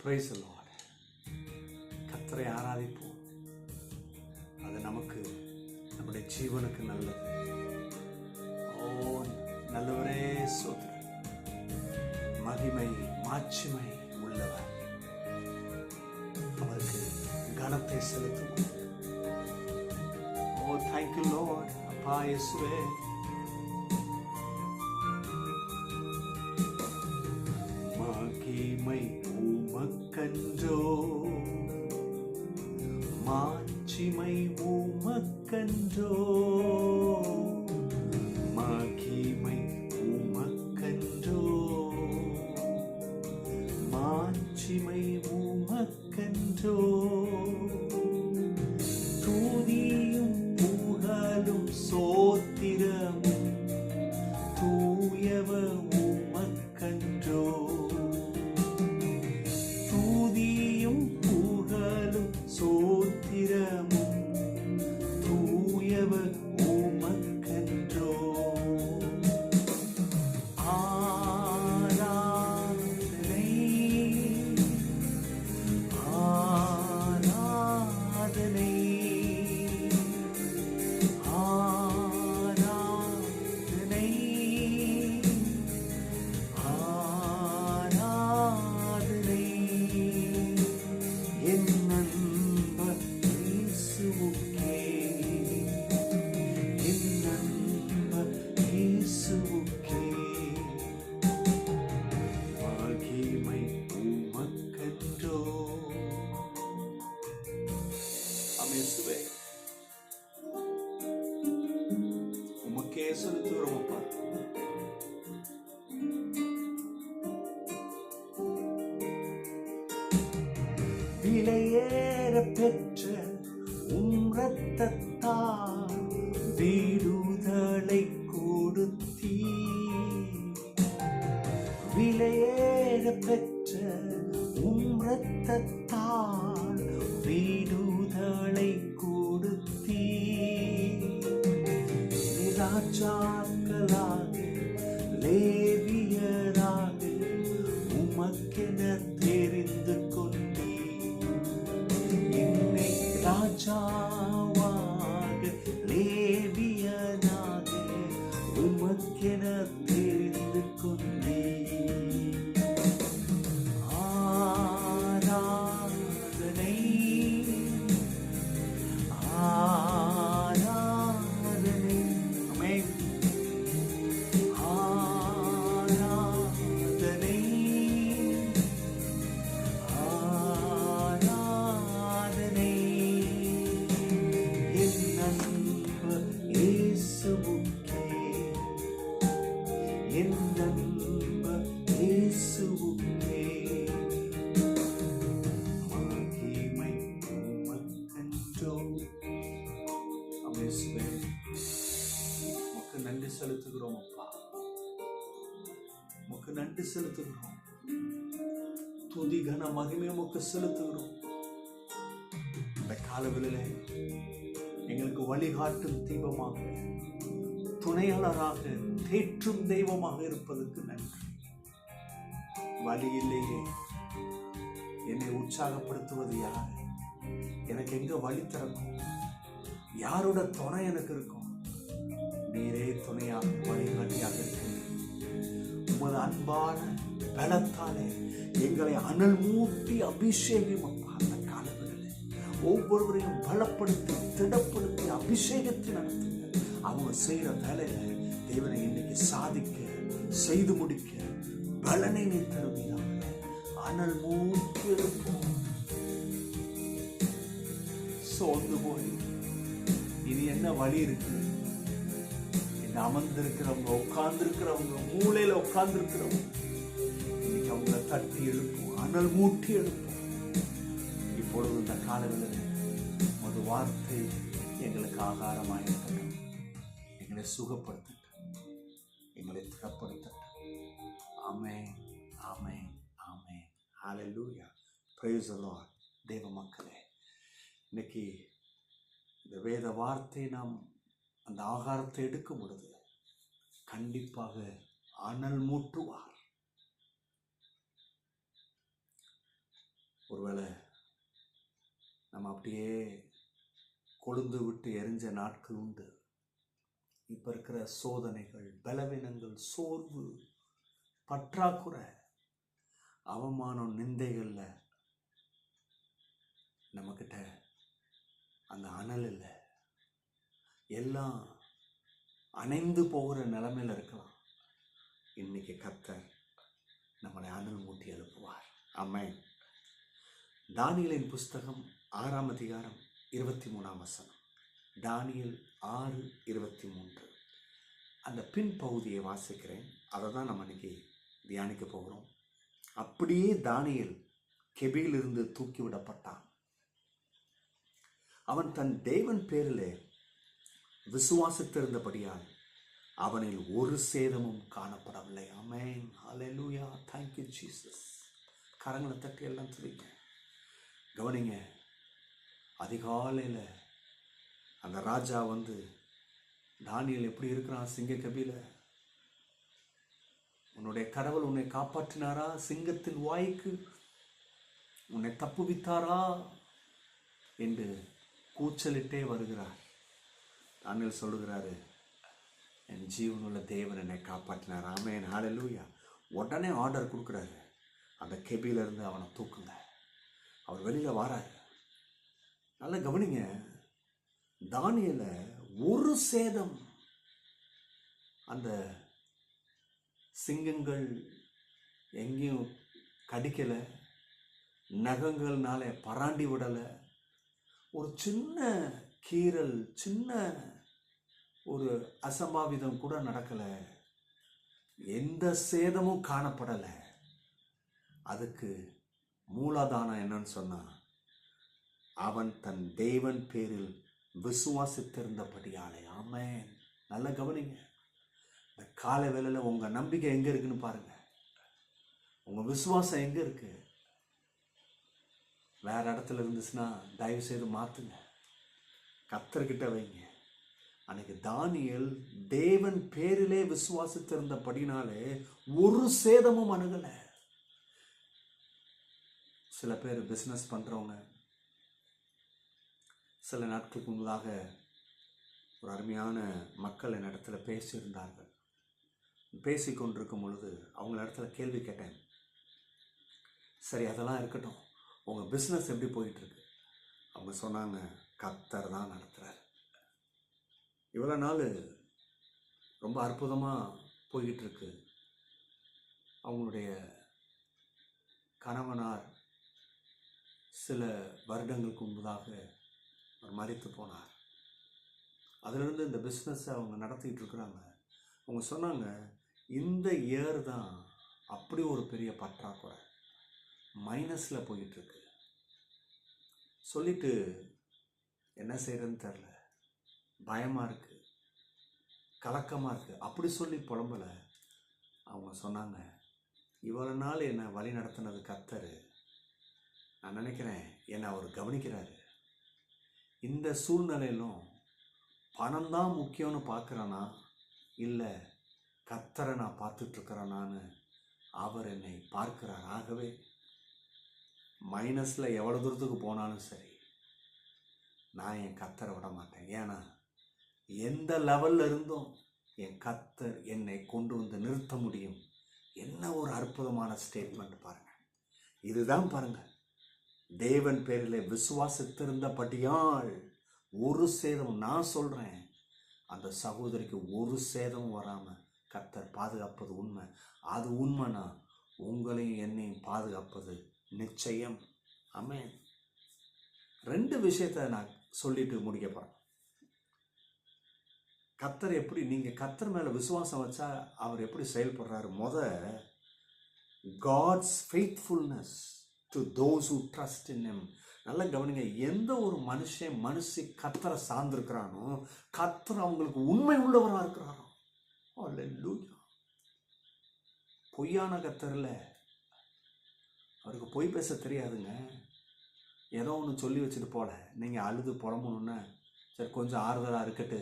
Praise the Lord. கர்த்தரை ஆராதிப்போம். அது நமக்கு, நம்முடைய ஜீவனுக்கு நல்லது. ஓ நல்லவரே சோதரன், மகிமை மாட்சிமை உள்ளவர். அவருக்கு கனத்தை செலுத்துவோம். ஓ தேங்க்யூ லார்ட். அப்பா இயேசுவே, மகிமை உமக்கன்றோ, மாட்சிமை உமக்கன்றோ, மகிமை உமக்கன்றோ, மாட்சிமை உமக்கன்றோ, துதியும் புகழும் சோத்திரமும் தூயவ உமக்கன்றோ, துதியும் புகழும் சோத்திரமும் தூயவ உமக்கன்றோ, ஆராதனை ஆராதனை ஆராதனை ஆராதனை என் நண்பர் இயேசுவுக்கே, என் நண்பர் இயேசுவுக்கே, மகிமை உமக்கன்றோ. இயேசுவே, உமக்கே செலுத்துகிறோம் அப்பா. விலையேற பெற்ற உம் இரத்தத்தால் விடுதலை கொடுத்தீ, விலையேற பெற்ற உம் இரத்தத்தால் விடுதலை கொடுத்தீ, ராஜாக்களாக லேவியராக உமக்கென தெரிந்து கொண்டீ, என்னை ராஜாவாக லேவியனாக உமக்கென தெரிந்து கொண்டீ, ஆராதனை ஆராதனை ஆமென், ஆராதனை ஆராதனை என் நண்பர் இயேசுவுக்கே, என் நண்பர் இயேசுவுக்கே, மகிமை உமக்கன்றோ. இயேசுவே, உமக்கு நன்றி செலுத்துகிறோம் அப்பா, உமக்கு நன்றி செலுத்துகிறோம். துதி கன மகிமை உமக்கு செலுத்துகிறோம். இந்த காலவெளியிலே எங்களுக்கு வழிகாட்டும் தீபமாக, துணையாளராக, தேற்றும் தெய்வமாக இருப்பதற்கு நன்றி. வழியிலேயே என்னை உற்சாகப்படுத்துவது யார்? எனக்கு எங்க வழி திறக்கும்? யாரோட துணை எனக்கு இருக்கும்? நீரே துணையாக, வழிகாட்டியாக இருக்க. உமது அன்பான பலத்தாலே எங்களை அனல் மூட்டி அபிஷேகம் அப்பா. அந்த காலங்களில் ஒவ்வொருவரையும் பலப்படுத்தி, திடப்படுத்தி, அபிஷேகத்தை நடத்துங்க. அவங்க செய்யற வேலையில தேவனை இன்னைக்கு சாதிக்க, செய்து முடிக்க பலனை நீ தருவீராக. அனல் மூட்டி இருக்கும். சோர்ந்து போய் இது என்ன வழி இருக்கு? இந்த அமர்ந்திருக்கிறவங்க, உட்கார்ந்து இருக்கிறவங்க, மூளையில உட்கார்ந்து இருக்கிறவங்க, இன்னைக்கு அவங்கள தட்டி எழுப்பும், அனல் மூட்டி எழுப்பும். இப்பொழுது இந்த காலங்களில் ஒரு வார்த்தை எங்களுக்கு ஆகாரமாக இருக்கட்டும். எங்களை சுகப்படுத்தட்டும், எங்களை திடப்படுத்தட்டும். ஆமென், ஆமென், ஆமென். ஹல்லேலூயா. Praise the Lord. தேவ மக்களே, இன்னைக்கு இந்த வேத வார்த்தை நாம் அந்த ஆகாரத்தை எடுக்கும் பொழுது கண்டிப்பாக அனல் மூட்டுவார். நம்ம அப்படியே கொழுந்து விட்டு எரிஞ்ச நாட்கள் உண்டு. இப்போ இருக்கிற சோதனைகள், பலவீனங்கள், சோர்வு, பற்றாக்குறை, அவமானம், நிந்தைகளில் நம்மக்கிட்ட அந்த அனல் இல்லை. எல்லாம் அணைந்து போகிற நிலைமையில் இருக்கலாம். இன்னைக்கு கர்த்தர் நம்மளை அனல் மூட்டி எழுப்புவார். ஆமென். தானியேலின் புஸ்தகம் 6ஆம் அதிகாரம் 23ஆம் வசனம். தானியேல் 6:23. அந்த பின்பகுதியை வாசிக்கிறேன். அதை தான் நம்ம இன்னைக்கு தியானிக்க போகிறோம். அப்படியே தானியேல் கெபியிலிருந்து தூக்கிவிடப்பட்டான். அவன் தன் தேவன் பேரிலே விசுவாசித்திருந்தபடியால் அவனில் ஒரு சேதமும் காணப்படவில்லை. Amen. Hallelujah. Thank you Jesus. கரங்களை தட்டி எல்லாம் துதிங்க. கவனிங்க. அதிகாலையில் அந்த ராஜா வந்து, தானியேல் எப்படி இருக்கிறான் சிங்க கபில? உன்னுடைய கடவுள் உன்னை காப்பாற்றினாரா? சிங்கத்தின் வாய்க்கு உன்னை தப்புவித்தாரா என்று கூச்சலிட்டே வருகிறார். தானியேல் சொல்லுகிறாரு, என் ஜீவனுள்ள தேவன் என்னை காப்பாற்றினார். ஆமென். ஹல்லேலூயா. உடனே ஆர்டர் கொடுக்குறாரு, அந்த கெபியிலிருந்து அவனை தூக்குங்க. அவர் வெளியில் வாராரு. நல்லா கவனிங்க. தானியேலை ஒரு சேதம் அந்த சிங்கங்கள் எங்கேயும் கடிக்கலை, நகங்கள்னால பராண்டி விடலை, ஒரு சின்ன கீறல், சின்ன ஒரு அசம்பாவிதம் கூட நடக்கலை, எந்த சேதமும் காணப்படலை. அதுக்கு மூலாதானம் என்னன்னு சொன்னா, அவன் தன் தேவன் பேரில் விசுவாசித்திருந்தபடியாலே. ஆமென். நல்லா கவனிங்க. இந்த காலை வேளையில் உங்க நம்பிக்கை எங்க இருக்குன்னு பாருங்க. உங்க விசுவாசம் எங்க இருக்கு? வேற இடத்துல இருந்துச்சுன்னா தயவு செய்து மாத்துங்க, கர்த்தர்கிட்ட வைங்க. அன்னைக்கு தானியேல் தேவன் பேரிலே விசுவாசித்திருந்தபடினாலே ஒரு சேதமும் அணுகல. சில பேர் பிஸ்னஸ் பண்றவங்க சில நாட்களுக்கு முன்பதாக ஒரு அருமையான மக்கள் என் இடத்துல பேசியிருந்தார்கள். பேசி கொண்டிருக்கும் பொழுது அவங்கள இடத்துல கேள்வி கேட்டேன். சரி, அதெல்லாம் இருக்கட்டும், உங்கள் பிஸ்னஸ் எப்படி போயிட்டுருக்கு? அவங்க சொன்னாங்க, கர்த்தர் தான் நடத்துகிறார். இவ்வளோ நாள் ரொம்ப அற்புதமாக போய்கிட்டுருக்கு. அவங்களுடைய கணவனார் சில வருடங்களுக்கு முன்பதாக அவர் மரித்து போனார். அதிலிருந்து இந்த பிஸ்னஸை அவங்க நடத்திக்கிட்டு இருக்கிறாங்க. அவங்க சொன்னாங்க, இந்த இயர் தான் அப்படி ஒரு பெரிய பற்றாக்குறை, மைனஸில் போயிட்டுருக்கு. சொல்லிட்டு என்ன செய்கிறதுன்னு தெரில, பயமாக இருக்குது, கலக்கமாக இருக்குது, அப்படி சொல்லி புலம்பலை. அவங்க சொன்னாங்க, இவ்வளோ நாள் என்னை வழி நடத்தினது கர்த்தர். நான் நினைக்கிறேன் என்னை அவர் கவனிக்கிறாரு. இந்த சூழ்நிலையிலும் பணம் தான் முக்கியம்னு பார்க்குறேன்னா இல்லை கர்த்தரை நான் பார்த்துட்ருக்கிறேனான்னு அவர் என்னை பார்க்கிறார். ஆகவே மைனஸில் எவ்வளோ தூரத்துக்கு போனாலும் சரி, நான் என் கர்த்தரை விட மாட்டேன். ஏன்னா எந்த லெவலில் இருந்தும் என் கர்த்தர் என்னை கொண்டு வந்து நிறுத்த முடியும். என்ன ஒரு அற்புதமான ஸ்டேட்மெண்ட் பாருங்கள். இதுதான் பாருங்கள், தேவன் பேரிலே விசுவாசித்திருந்தபடியால் ஒரு சேதம், நான் சொல்கிறேன் அந்த சகோதரிக்கு ஒரு சேதமும் வராமல் கர்த்தர் பாதுகாப்பது உண்மை. அது உண்மைனா உங்களையும் என்னையும் பாதுகாப்பது நிச்சயம். ஆமென். 2 விஷயத்தை நான் சொல்லிட்டு முடிக்க போகிறேன். கர்த்தர் எப்படி, நீங்கள் கர்த்தர் மேலே விசுவாசம் வச்சா அவர் எப்படி செயல்படுறாரு? God's faithfulness to those who trust in him. நல்லா கவனிங்க. எந்த ஒரு மனுஷி கர்த்தரை சார்ந்திருக்கிறானோ கர்த்தர் அவங்களுக்கு உண்மை உள்ளவராக இருக்கிறாரோ. அல்லேலூயா. பொய்யான கர்த்தர் இல்லை. அவருக்கு பொய் பேச தெரியாதுங்க. ஏதோ ஒன்று சொல்லி வச்சுட்டு போல நீங்கள் அழுது புலம்பணுன்னு சரி கொஞ்சம் ஆறுதலாக இருக்கட்டு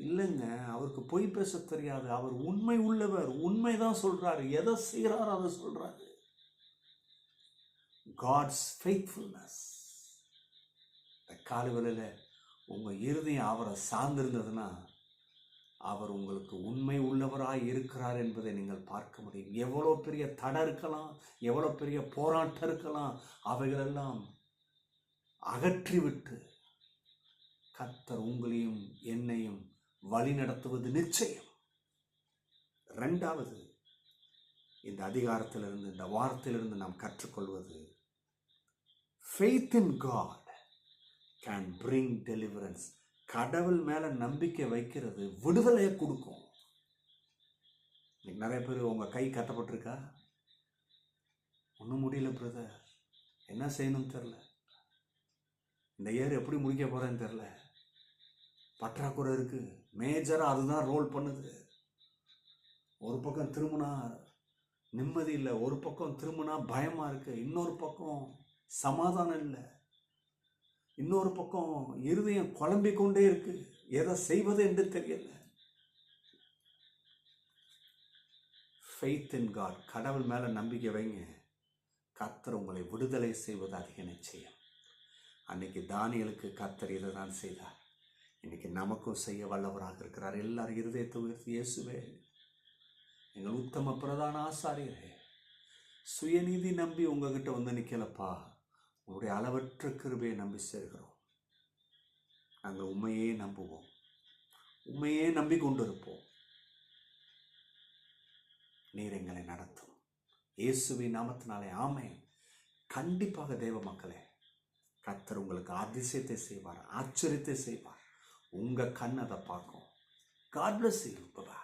இல்லைங்க. அவருக்கு பொய் பேச தெரியாது. அவர் உண்மை உள்ளவர், உண்மை தான் சொல்கிறாரு. எதை செய்கிறாரோ அதை சொல்கிறாரு. God's faithfulness. காலவெளியில் உங்கள் இருதயம் அவரை சார்ந்திருந்ததுன்னா அவர் உங்களுக்கு உண்மை உள்ளவராய் இருக்கிறார் என்பதை நீங்கள் பார்க்க முடியும். எவ்வளோ பெரிய தடை இருக்கலாம், எவ்வளோ பெரிய போராட்டம் இருக்கலாம், அவைகளெல்லாம் அகற்றிவிட்டு கர்த்தர் உங்களையும் என்னையும் வழி நடத்துவது நிச்சயம். இரண்டாவது, இந்த அதிகாரத்திலிருந்து, இந்த வார்த்தையிலிருந்து நாம் கற்றுக்கொள்வது, faith in God can bring deliverance. கடவுள் மேலே நம்பிக்கை வைக்கிறது விடுதலையை கொடுக்கும். இன்னைக்கு நிறைய பேர் உங்கள் கை கட்டப்பட்டிருக்கா, ஒன்றும் முடியல பிரதர், என்ன செய்யணும்னு தெரில, இந்த இயர் எப்படி முடிக்க போகிறேன்னு தெரில, பற்றாக்குறை இருக்குது, மேஜராக அதுதான் ரோல் பண்ணுது. ஒரு பக்கம் திரும்பினா நிம்மதி இல்லை, ஒரு பக்கம் திரும்பினா பயமாக இருக்குது, இன்னொரு பக்கம் சமாதானம் இல்லை, இன்னொரு பக்கம் இருதயம் குழம்பிக் கொண்டே இருக்கு, எதை செய்வது என்று தெரியல. ஃபெய்த் இன் காட், கடவுள் மேலே நம்பிக்கை வைங்க, கர்த்தர் உங்களை விடுதலை செய்வது அதிக நிச்சயம். அன்னைக்கு தானியேலுக்கு கர்த்தர் இதை தான் செய்தார், இன்னைக்கு நமக்கும் செய்ய வல்லவராக இருக்கிறார். எல்லாரும் இருதயத்தை உயர்த்தி, இயேசுவே எங்கள் உத்தம பிரதான ஆசாரியரே, சுயநீதி நம்பி உங்ககிட்ட வந்து நிற்கலப்பா, உங்களுடைய அளவற்ற கிருபையை நம்பி சேர்கிறோம். நாங்கள் உண்மையே நம்புவோம், உண்மையே நம்பி கொண்டு இருப்போம். நீர் எங்களை நடத்தும் இயேசுவின் நாமத்தினாலே ஆமென். கண்டிப்பாக தேவ மக்களே, கர்த்தர் உங்களுக்கு அதிசயத்தை செய்வார், ஆச்சரியத்தை செய்வார். உங்கள் கண் அதை பார்க்கும். God bless you. Bye-bye.